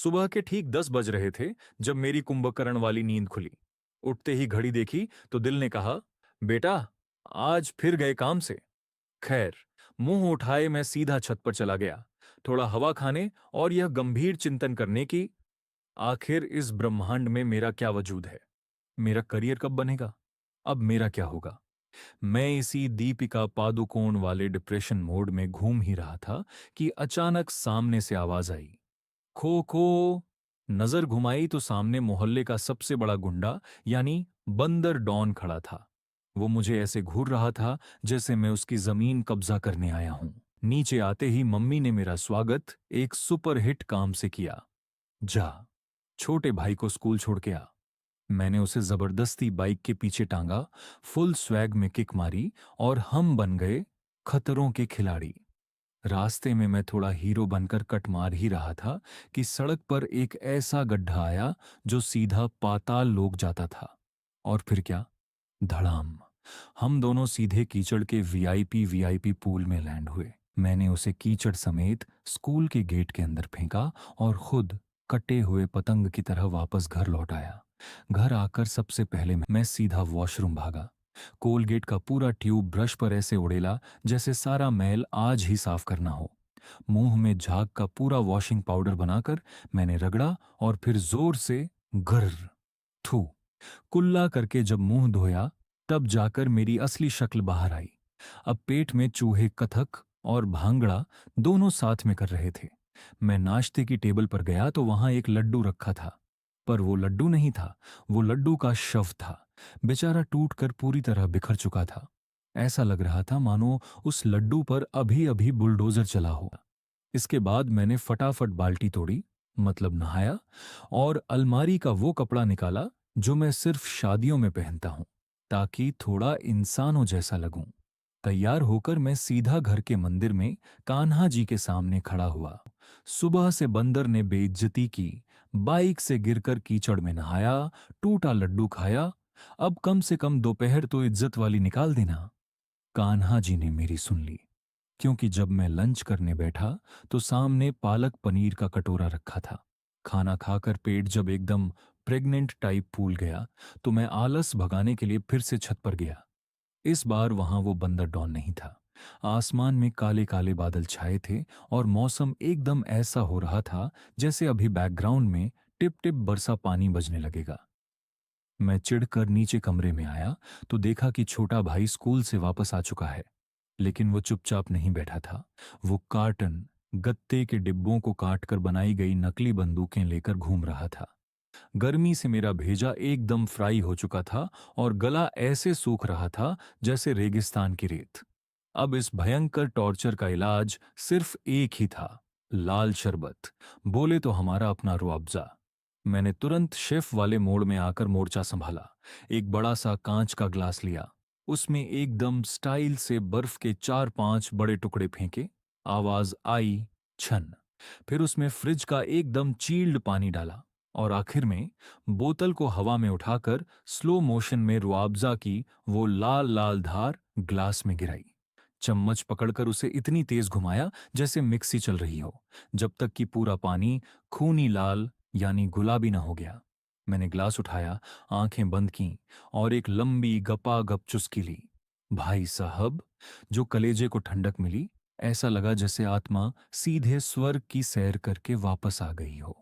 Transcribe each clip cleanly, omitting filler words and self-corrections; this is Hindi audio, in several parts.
सुबह के ठीक 10 बज रहे थे जब मेरी कुंभकर्ण वाली नींद खुली। उठते ही घड़ी देखी तो दिल ने कहा, बेटा, आज फिर गए काम से। खैर, मुंह उठाए मैं सीधा छत पर चला गया, थोड़ा हवा खाने और यह गंभीर चिंतन करने की, आखिर इस ब्रह्मांड में मेरा क्या वजूद है? मेरा करियर कब बनेगा? अब मेरा क्या होगा? मैं इसी दीपिका पादुकोण वाले डिप्रेशन मोड में घूम ही रहा था कि अचानक सामने से आवाज आई, खो खो। नजर घुमाई तो सामने मोहल्ले का सबसे बड़ा गुंडा यानी बंदर डॉन खड़ा था। वो मुझे ऐसे घूर रहा था जैसे मैं उसकी जमीन कब्जा करने आया हूं। नीचे आते ही मम्मी ने मेरा स्वागत एक सुपरहिट काम से किया। जा, छोटे भाई को स्कूल छोड़ के आ। मैंने उसे जबरदस्ती बाइक के पीछे टांगा, फुल स्वैग में किक मारी और हम बन गए खतरों के खिलाड़ी। रास्ते में मैं थोड़ा हीरो बनकर कट मार ही रहा था कि सड़क पर एक ऐसा गड्ढा आया जो सीधा पाताल लोक जाता था। और फिर क्या, धड़ाम, हम दोनों सीधे कीचड़ के वीआईपी पूल में लैंड हुए। मैंने उसे कीचड़ समेत स्कूल के गेट के अंदर फेंका और खुद कटे हुए पतंग की तरह वापस घर लौट आया। घर आकर सबसे पहले मैं सीधा वॉशरूम भागा। कोलगेट का पूरा ट्यूब ब्रश पर ऐसे उड़ेला जैसे सारा मैल आज ही साफ करना हो। मुंह में झाग का पूरा वॉशिंग पाउडर बनाकर मैंने रगड़ा और फिर जोर से गर्र, थू, कुल्ला करके जब मुंह धोया, तब जाकर मेरी असली शक्ल बाहर आई। अब पेट में चूहे कथक और भांगड़ा दोनों साथ में कर रहे थे। मैं नाश्ते की टेबल पर गया तो वहां एक लड्डू रखा था, पर वो लड्डू नहीं था, वो लड्डू का शव था। बेचारा टूट कर पूरी तरह बिखर चुका था। ऐसा लग रहा था मानो उस लड्डू पर अभी अभी बुलडोजर चला हो। इसके बाद मैंने फटाफट बाल्टी तोड़ी, मतलब नहाया, और अलमारी का वो कपड़ा निकाला जो मैं सिर्फ शादियों में पहनता हूं, ताकि थोड़ा इंसानों जैसा लगूं। तैयार होकर मैं सीधा घर के मंदिर में कान्हा जी के सामने खड़ा हुआ। सुबह से बंदर ने बेइज्जती की, बाइक से गिरकर कीचड़ में नहाया, टूटा लड्डू खाया, अब कम से कम दोपहर तो इज्जत वाली निकाल देना। कान्हा जी ने मेरी सुन ली, क्योंकि जब मैं लंच करने बैठा तो सामने पालक पनीर का कटोरा रखा था। खाना खाकर पेट जब एकदम प्रेग्नेंट टाइप फूल गया तो मैं आलस भगाने के लिए फिर से छत पर गया। इस बार वहां वो बंदर डॉन नहीं था। आसमान में काले काले बादल छाए थे और मौसम एकदम ऐसा हो रहा था जैसे अभी बैकग्राउंड में टिप टिप बरसा पानी बजने लगेगा। मैं चिढ़कर नीचे कमरे में आया तो देखा कि छोटा भाई स्कूल से वापस आ चुका है। लेकिन वो चुपचाप नहीं बैठा था। वो कार्टन, गत्ते के डिब्बों को काट कर बनाई गई नकली बंदूकें लेकर घूम रहा था। गर्मी से मेरा भेजा एकदम फ्राई हो चुका था और गला ऐसे सूख रहा था जैसे रेगिस्तान की रेत। अब इस भयंकर टॉर्चर का इलाज सिर्फ एक ही था, लाल शरबत, बोले तो हमारा अपना रुअफ़ज़ा। मैंने तुरंत शेफ वाले मोड़ में आकर मोर्चा संभाला। एक बड़ा सा कांच का ग्लास लिया, उसमें एकदम स्टाइल से बर्फ के 4-5 बड़े टुकड़े फेंके। आवाज आई, छन। फिर उसमें फ्रिज का एकदम चील्ड पानी डाला और आखिर में बोतल को हवा में उठाकर स्लो मोशन में रुआवजा की वो लाल लाल धार ग्लास में गिराई। चम्मच पकड़कर उसे इतनी तेज घुमाया जैसे मिक्सी चल रही हो, जब तक कि पूरा पानी खूनी लाल यानी गुलाबी ना हो गया। मैंने ग्लास उठाया, आंखें बंद की और एक लंबी गपागप चुस्की ली। भाई साहब, जो कलेजे को ठंडक मिली, ऐसा लगा जैसे आत्मा सीधे स्वर्ग की सैर करके वापस आ गई हो।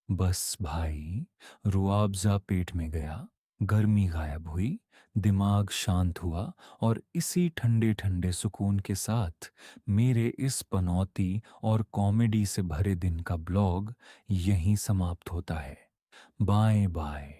बस भाई, रुआवजा पेट में गया, गर्मी गायब हुई, दिमाग शांत हुआ और इसी ठंडे ठंडे सुकून के साथ मेरे इस पनौती और कॉमेडी से भरे दिन का ब्लॉग यहीं समाप्त होता है। Bye bye.